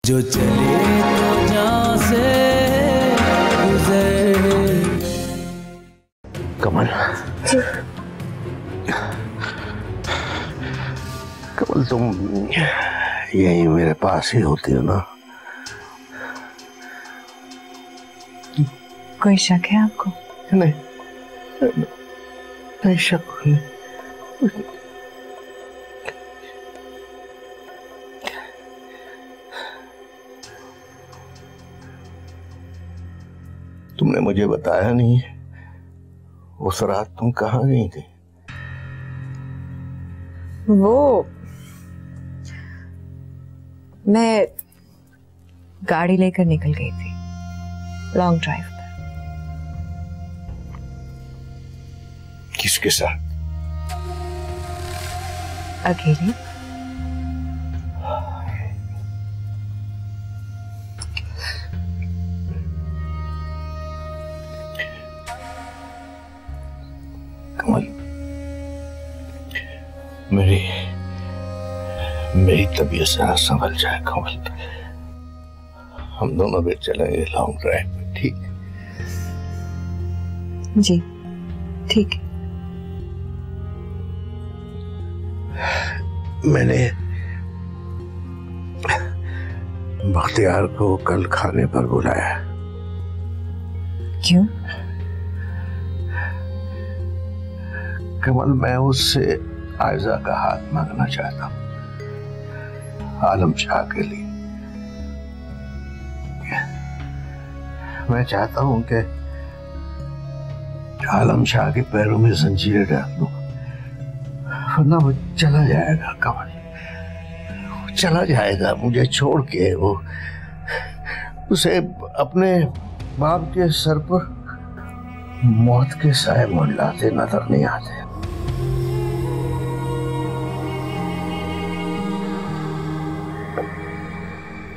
जो चले तो जहाँ से गुजरे। कमल, कमल तुम यही मेरे पास ही होती हो ना? कोई शक है आपको? नहीं, नहीं शक नहीं। तुमने मुझे बताया नहीं उस रात तुम कहाँ गई थी? वो मैं गाड़ी लेकर निकल गई थी लॉन्ग ड्राइव पर। किसके साथ? अकेले। कमल, मेरी तबीयत जरा संभल जाए कमल। हम दोनों भी चलेंगे लॉन्ग ड्राइव पे, ठीक? जी ठीक है। मैंने बख्तियार को कल खाने पर बुलाया। क्यों? कमल, मैं उससे आयजा का हाथ मांगना चाहता हूँ आलम शाह के लिए। मैं चाहता हूं कि आलम शाह के पैरों में जंजीरें डाल दूं, वरना वो चला जाएगा कमल, वो चला जाएगा मुझे छोड़ के। वो उसे अपने बाप के सर पर मौत के साए मंडलाते नजर नहीं आते।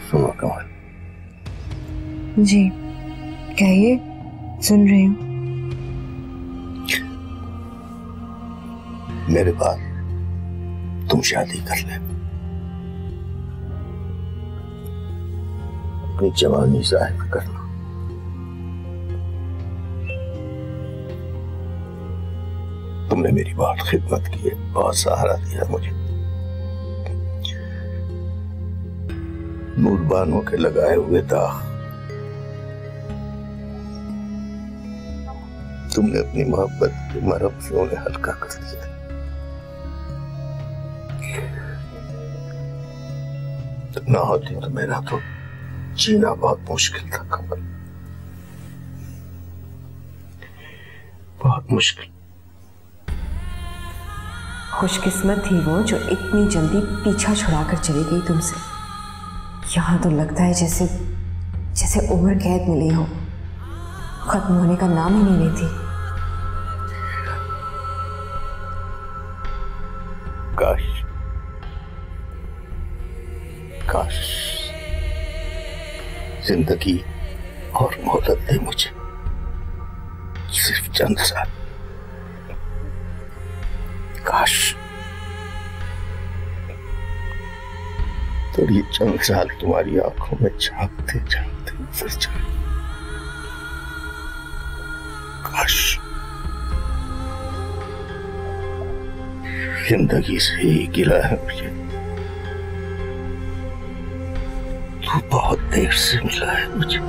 सुनो कमल। जी कहिए, सुन रही हूँ। मेरे बाद तुम शादी कर ले, अपनी जवानी जाहिर करना। तुमने मेरी बहुत खिदमत की है, बहुत सहारा दिया मुझे। नूरबानों के लगाए हुए दाग तुमने अपनी मोहब्बत के मरहम से उन्हें हल्का कर दिया। तुम ना होती तो मेरा तो जीना बहुत मुश्किल था कमल, बहुत मुश्किल। खुशकिस्मत थी वो जो इतनी जल्दी पीछा छुड़ाकर चली गई तुमसे। यहाँ तो लगता है जैसे उम्र कैद मिली हो, खत्म होने का नाम ही नहीं लेती। काश जिंदगी और मोहलत दे मुझे, सिर्फ चंद साल। काश तो ये चंद साल तुम्हारी आंखों में झांकते झांकते गुजर जाए। काश जिंदगी से ही गिला है मुझे, तू बहुत देर से मिला है मुझे।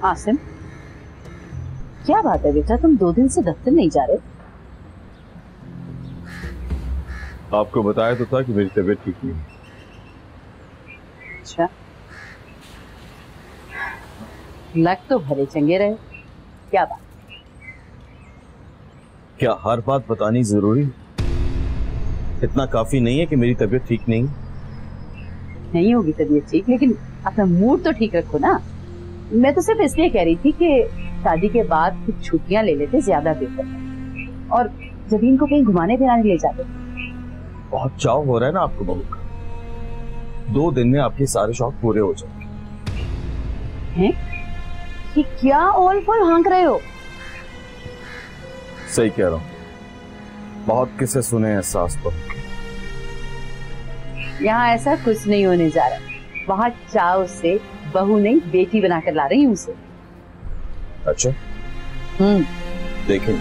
आसिम, क्या बात है बेटा, तुम 2 दिन से दफ्तर नहीं जा रहे? आपको बताया तो था कि मेरी तबीयत ठीक नहीं। अच्छा, लग तो भले चंगे रहे। क्या बात? क्या हर बात बतानी जरूरी? इतना काफी नहीं है कि मेरी तबीयत ठीक नहीं होगी तबीयत ठीक, लेकिन अपना मूड तो ठीक रखो ना। मैं तो सिर्फ इसलिए कह रही थी कि शादी के बाद कुछ छुट्टियां ले लेते ज्यादा बेहतर है। और जब इनको कहीं घुमाने फिराने ले जाते। बहुत चाव हो रहा है ना आपको बहू का। 2 दिन में आपके सारे शौक पूरे हो जाएंगे। हैं? ये क्या ओल फोल हाँक रहे हो? सही कह रहा हूँ, बहुत किस्से सुने हैं सास पर। यहाँ ऐसा कुछ नहीं होने जा रहा। बहुत चाव से बहू नहीं बेटी बनाकर ला रही हूँ उसे। अच्छा देखें।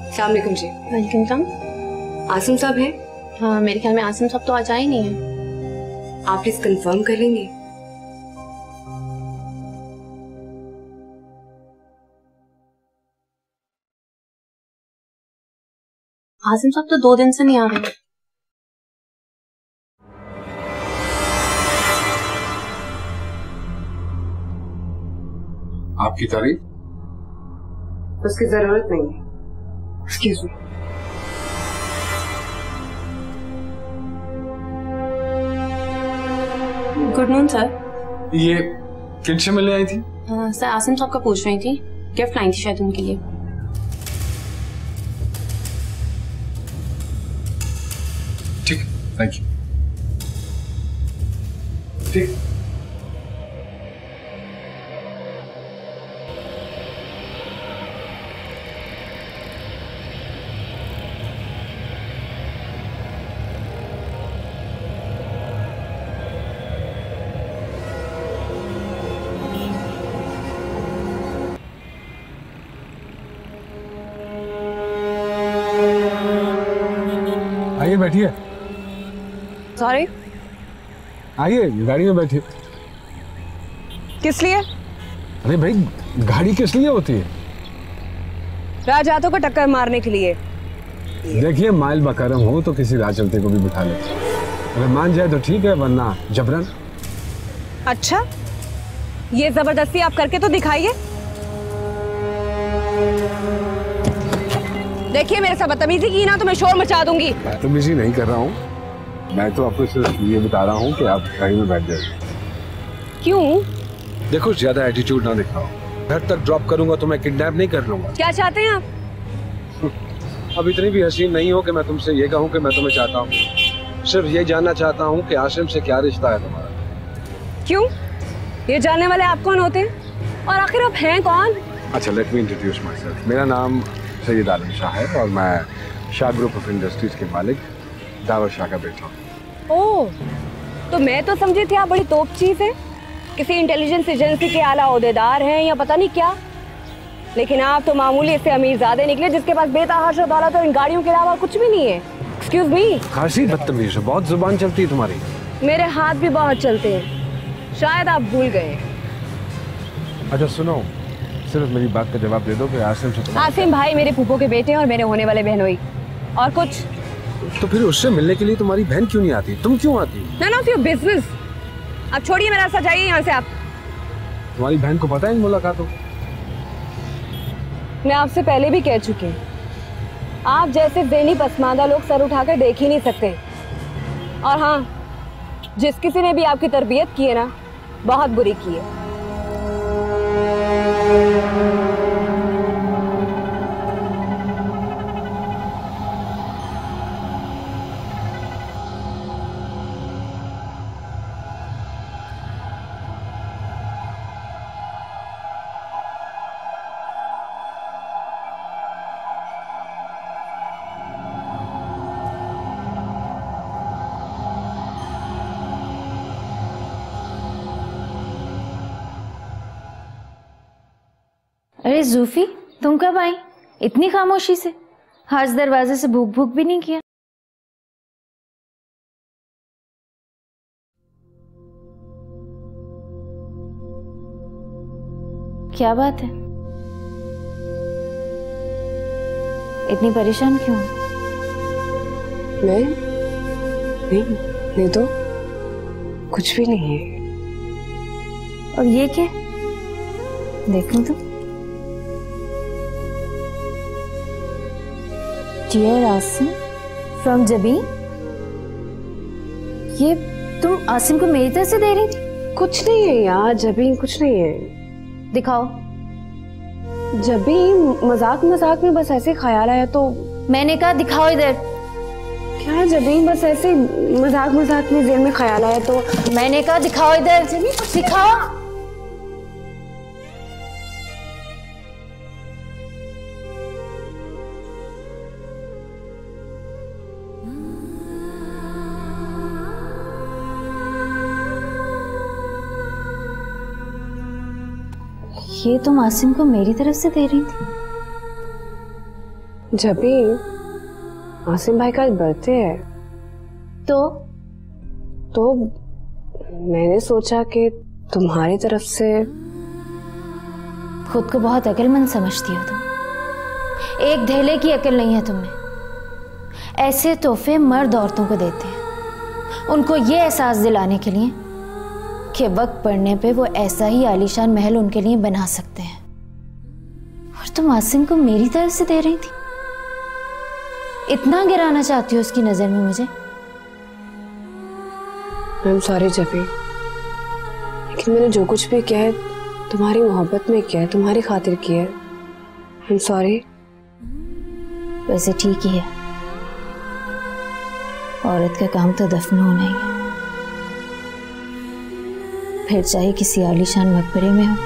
अस्सलाम वालेकुम जी। वालेकुम सलाम। आसिम साहब है? हाँ, मेरे ख्याल में आसिम साहब तो आज आए नहीं है। आप प्लीज कंफर्म कर लेंगे? आसिम साहब तो 2 दिन से नहीं आ रहे। आपकी तारीफ? उसकी जरूरत नहीं है। Excuse me. Good noon sir. ये किनसे मिलने आई थी? सर आसिम साहब का पूछ रही थी, गिफ्ट लाई थी शायद उनके लिए। ठीक, थैंक यू। ठीक। आइए बैठिए। सॉरी, आइए गाड़ी में बैठिए। किस लिए? अरे भाई, गाड़ी किस लिए होती है? राजहातों को टक्कर मारने के लिए। देखिए, माइल बकरम हो तो किसी राह चलते को भी बिठा लेते। अगर मान जाए तो ठीक है, वरना जबरन। अच्छा, ये जबरदस्ती आप करके तो दिखाइए। देखिए, मेरे साथ बदतमीजी की ना तो मैं शोर मचा दूंगी। बदतमीजी नहीं कर रहा हूँ, मैं तो आपको सिर्फ ये बता रहा हूँ कि आप गाड़ी में बैठ जाइए। क्यों? देखो, ज्यादा एटीट्यूड ना दिखाओ। घर तक ड्रॉप करूंगा तो मैं किडनैप नहीं कर लूंगा। क्या चाहते हैं आप? अब इतनी भी हसीन नहीं हो कि मैं तुमसे ये कहूँ कि मैं तुम्हें चाहता हूँ। सिर्फ ये जानना चाहता हूँ कि आसिम से क्या रिश्ता है तुम्हारा। क्यों? ये जानने वाले आप कौन होते हैं और आखिर आप हैं कौन? अच्छा, let me introduce my self. मेरा नाम सैयद आलम शाह है और मैं शाह ग्रुप ऑफ इंडस्ट्रीज के मालिक दावर शाह का बेटा हूँ। ओह, तो मैं तो समझी थी आप बड़ी तोप चीज है, किसी इंटेलिजेंस एजेंसी के आला ओहदेदार हैं या पता नहीं क्या। लेकिन आप तो मामूली से अमीरजादे निकले जिसके पास बेतहाशा दौलत और इन गाड़ियों के अलावा कुछ भी नहीं है। Excuse me. खासी बदतमीज है, बहुत जुबान चलती है तुम्हारी। मेरे हाथ भी बहुत चलते हैं, शायद आप भूल गए। अच्छा सुनो, सिर्फ मेरी बात का जवाब दे दो कि आसिम से तुम्हारा आसिम भाई मेरे फूफो के बेटे और मेरे होने वाले बहनोई, और कुछ। तो फिर उससे मिलने के लिए तुम्हारी बहन क्यों नहीं आती? तुम क्यों आती? None of your business. अब छोड़िए मेरा रास्ता, जाइए यहाँ से आप। तुम्हारी बहन को पता है इन मुलाकातों? मैं आपसे पहले भी कह चुकी हूँ, आप जैसे ज़हनी पसमानदा लोग सर उठाकर देख ही नहीं सकते। और हाँ, जिस किसी ने भी आपकी तरबियत की है ना, बहुत बुरी की है। जूफी, तुम कब आई? इतनी खामोशी से, आज दरवाजे से भूख भूख भी नहीं किया। क्या बात है, इतनी परेशान क्यों? मैं नहीं तो कुछ भी नहीं है। और ये क्या? देखूं तो। डियर आसिम फ्रॉम जबी। ये तुम आसिम को मेरी तरफ से दे रही थी? कुछ नहीं है यार जबी, कुछ नहीं है। दिखाओ। जबी मजाक मजाक में बस ऐसे ख्याल आया तो। मैंने कहा दिखाओ इधर। क्या है जबी, बस ऐसे मजाक मजाक में ज़हन में ख्याल आया तो। मैंने कहा दिखाओ इधर। जबी दिखाओ। ये तुम आसिम को मेरी तरफ से दे रही थी? जब भी आसिम भाई का बर्थडे है तो मैंने सोचा कि तुम्हारी तरफ से। खुद को बहुत अक्लमंद समझती हो तुम। एक धेले की अकल नहीं है तुम्हें। ऐसे तोहफे मर्द औरतों को देते हैं उनको ये एहसास दिलाने के लिए कि वक्त पड़ने पे वो ऐसा ही आलीशान महल उनके लिए बना सकते हैं। और तुम आसिम को मेरी तरफ से दे रही थी? इतना गिराना चाहती हो उसकी नजर में मुझे? आई एम सॉरी जबी, लेकिन मैंने जो कुछ भी किया है तुम्हारी मोहब्बत में किया है, तुम्हारी खातिर किया है। I am sorry. वैसे ठीक ही है, औरत का काम तो दफन होना ही है, फिर चाहे किसी आलीशान मकबरे में हो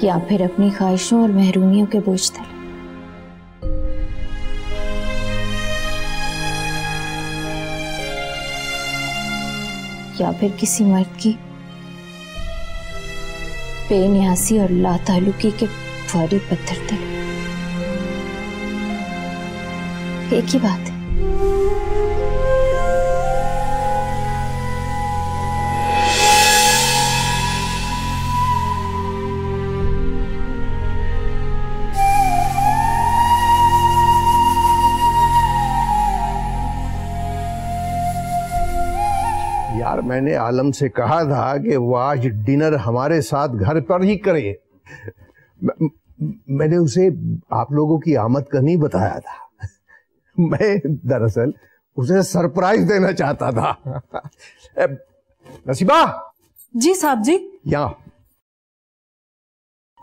या फिर अपनी ख्वाहिशों और महरूमियों के बोझ तले। या फिर किसी मर्द की बेनियासी और लाताल्लुकी के भारी पत्थर तले। एक ही बात है। यार मैंने आलम से कहा था कि वो आज डिनर हमारे साथ घर पर ही करे। मैंने उसे आप लोगों की आमद का नहीं बताया था। मैं दरअसल उसे सरप्राइज देना चाहता था। नसीबा। जी साहब जी। यहाँ।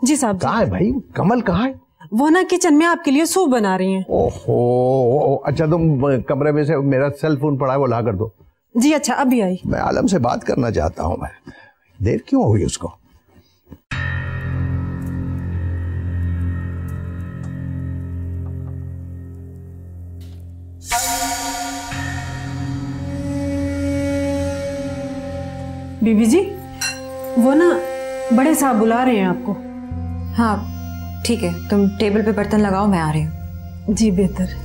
जी साहब। कहाँ है भाई? कमल कहाँ है? वो ना किचन में आपके लिए सूप बना रही हैं। ओहो, अच्छा तुम कमरे में से मेरा सेल फोन पड़ा है वो ला कर दो। जी अच्छा, अभी आई। मैं आलम से बात करना चाहता हूँ। मैं देर क्यों हुई उसको? बीबी जी, वो ना बड़े साहब बुला रहे हैं आपको। हाँ ठीक है, तुम टेबल पे बर्तन लगाओ, मैं आ रही हूँ। जी बेहतर।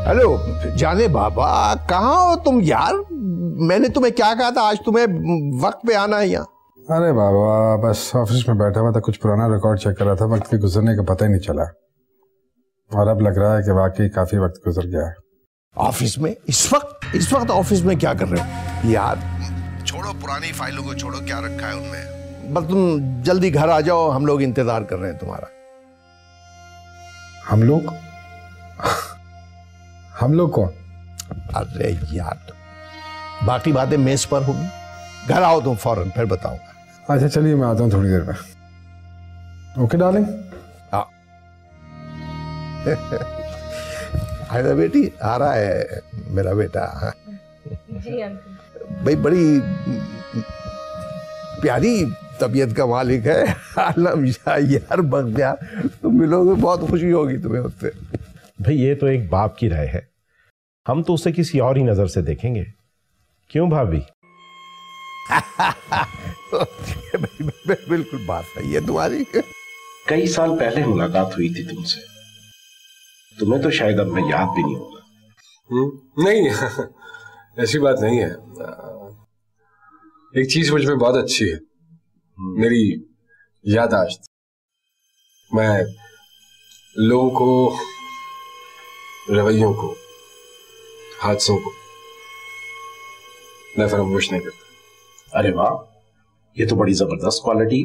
हेलो जाने बाबा, कहाँ हो तुम यार? मैंने तुम्हें क्या कहा था आज तुम्हें वक्त पे आना है यहाँ? अरे बाबा बस ऑफिस में बैठा हुआ था, कुछ पुराना रिकॉर्ड चेक कर रहा था, वक्त के गुजरने का पता ही नहीं चला और अब लग रहा है कि वाकई काफी वक्त गुजर गया है। ऑफिस में? इस वक्त ऑफिस में क्या कर रहे हो यार? छोड़ो पुरानी फाइलों को, छोड़ो क्या रखा है उनमें। बस तुम जल्दी घर आ जाओ, हम लोग इंतजार कर रहे हैं तुम्हारा। हम लोग कौन? अरे यार बाकी बातें मेज पर होगी, घर आओ तुम फौरन, फिर बताऊंगा। अच्छा चलिए मैं आता हूँ थोड़ी देर में। Okay darling. हाँ आयदा बेटी, आ रहा है मेरा बेटा। जी अंकल। भाई बड़ी प्यारी तबीयत का मालिक है आलम शाह यार। बख्तियार, तुम मिलोगे बहुत खुशी होगी तुम्हें उससे। भाई ये तो एक बाप की राय है, हम तो उसे किसी और ही नजर से देखेंगे। क्यों भाभी? बिल्कुल बात सही है तुम्हारी। कई साल पहले मुलाकात हुई थी तुमसे, तुम्हें तो शायद अब मैं याद भी नहीं होगा। नहीं ऐसी बात नहीं है। एक चीज मुझ में बहुत अच्छी है, मेरी याददाश्त। मैं लोगों को, रवैयों को, हादसों को मैं फरामोश नहीं करता। अरे वाह, ये तो बड़ी जबरदस्त क्वालिटी।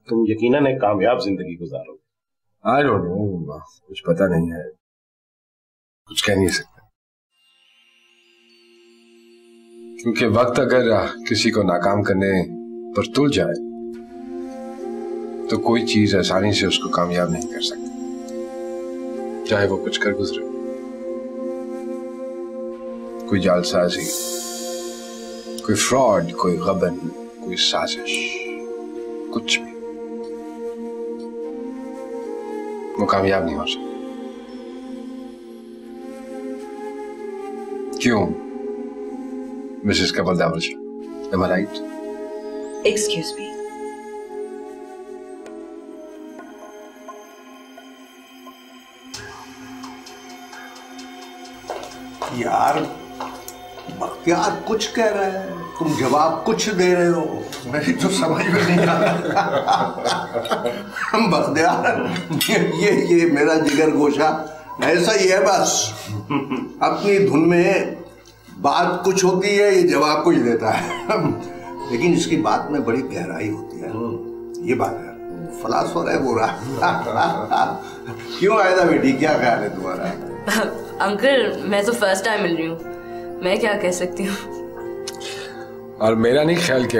तुम यकीनन एक कामयाब जिंदगी गुजारोगे। आई डोंट नो, कुछ पता नहीं है, कुछ कह नहीं सकते। क्योंकि वक्त अगर किसी को नाकाम करने पर तुल जाए तो कोई चीज आसानी से उसको कामयाब नहीं कर सकती, चाहे वो कुछ कर गुजरे। कोई जालसाजी, कोई फ्रॉड, कोई गबन, कोई साजिश, कुछ भी, वो कामयाब नहीं हो सकता। क्यों मिसेस कमल दावल Shah, am I right? Excuse me. यार बख्तियार कुछ कह रहा है, तुम जवाब कुछ दे रहे हो, मेरी तो समझ में नहीं आ रहा। बख्तियार ये मेरा जिगर गोशा ऐसा ही है, बस अपनी धुन में बात कुछ होती है, ये जवाब कुछ देता है। लेकिन इसकी बात में बड़ी गहराई होती है, ये बात है। फलासफर है पूरा। क्यों आयदा बेटी, क्या ख्याल है तुम्हारा? अंकल मैं तो फर्स्ट टाइम मिल रही हूँ, मैं क्या कह सकती हूँ। और मेरा नहीं ख्याल कि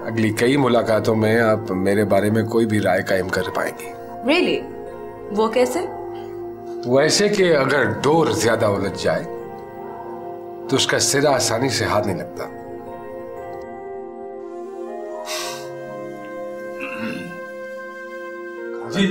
अगली कई मुलाकातों में आप मेरे बारे में कोई भी राय कायम कर पाएंगी। Really? वो कैसे? वैसे कि अगर डोर ज्यादा उलझ जाए तो उसका सिरा आसानी से हाथ नहीं लगता। जी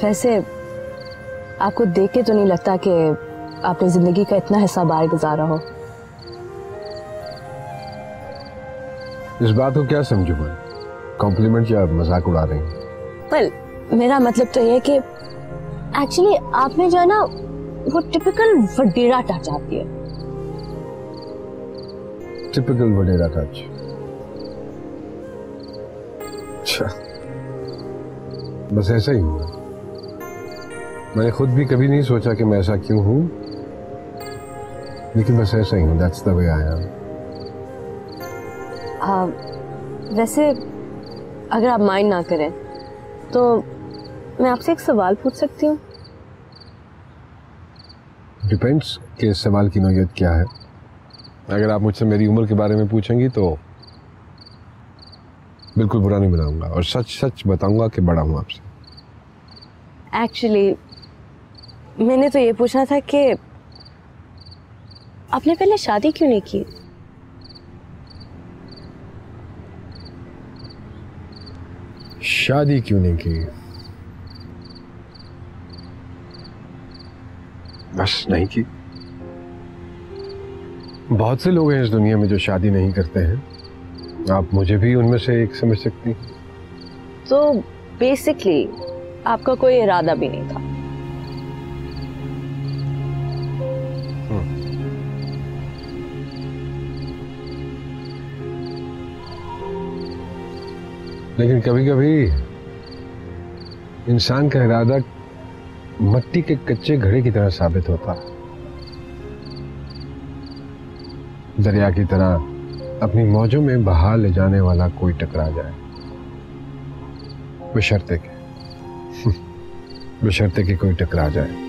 वैसे आपको देख के तो नहीं लगता कि आपने जिंदगी का इतना हिस्सा बाहर गुजारा हो। इस बात को क्या समझूं मैं, कॉम्प्लीमेंट या मजाक उड़ा रही हैं? पर मेरा मतलब तो ये कि एक्चुअली आप में जो है ना वो टिपिकल वडेरा टच आती है। टिपिकल वडेरा टच? अच्छा, बस ऐसा ही हुआ। मैंने खुद भी कभी नहीं सोचा कि मैं ऐसा क्यों हूं, लेकिन बस ऐसा ही हूं। That's the way I am. वैसे अगर आप माइंड ना करें तो मैं आपसे एक सवाल पूछ सकती हूँ? डिपेंड्स कि इस सवाल की नौयत क्या है। अगर आप मुझसे मेरी उम्र के बारे में पूछेंगी तो बिल्कुल बुरा नहीं बनाऊंगा और सच सच बताऊंगा कि बड़ा हूं आपसे। एक्चुअली मैंने तो ये पूछना था कि आपने पहले शादी क्यों नहीं की? शादी क्यों नहीं की? बस नहीं की। बहुत से लोग हैं इस दुनिया में जो शादी नहीं करते हैं, आप मुझे भी उनमें से एक समझ सकती। तो बेसिकली आपका कोई इरादा भी नहीं था। लेकिन कभी कभी इंसान का इरादा मट्टी के कच्चे घड़े की तरह साबित होता है। दरिया की तरह अपनी मौजों में बहा ले जाने वाला कोई टकरा जाए, बशर्ते के कोई टकरा जाए।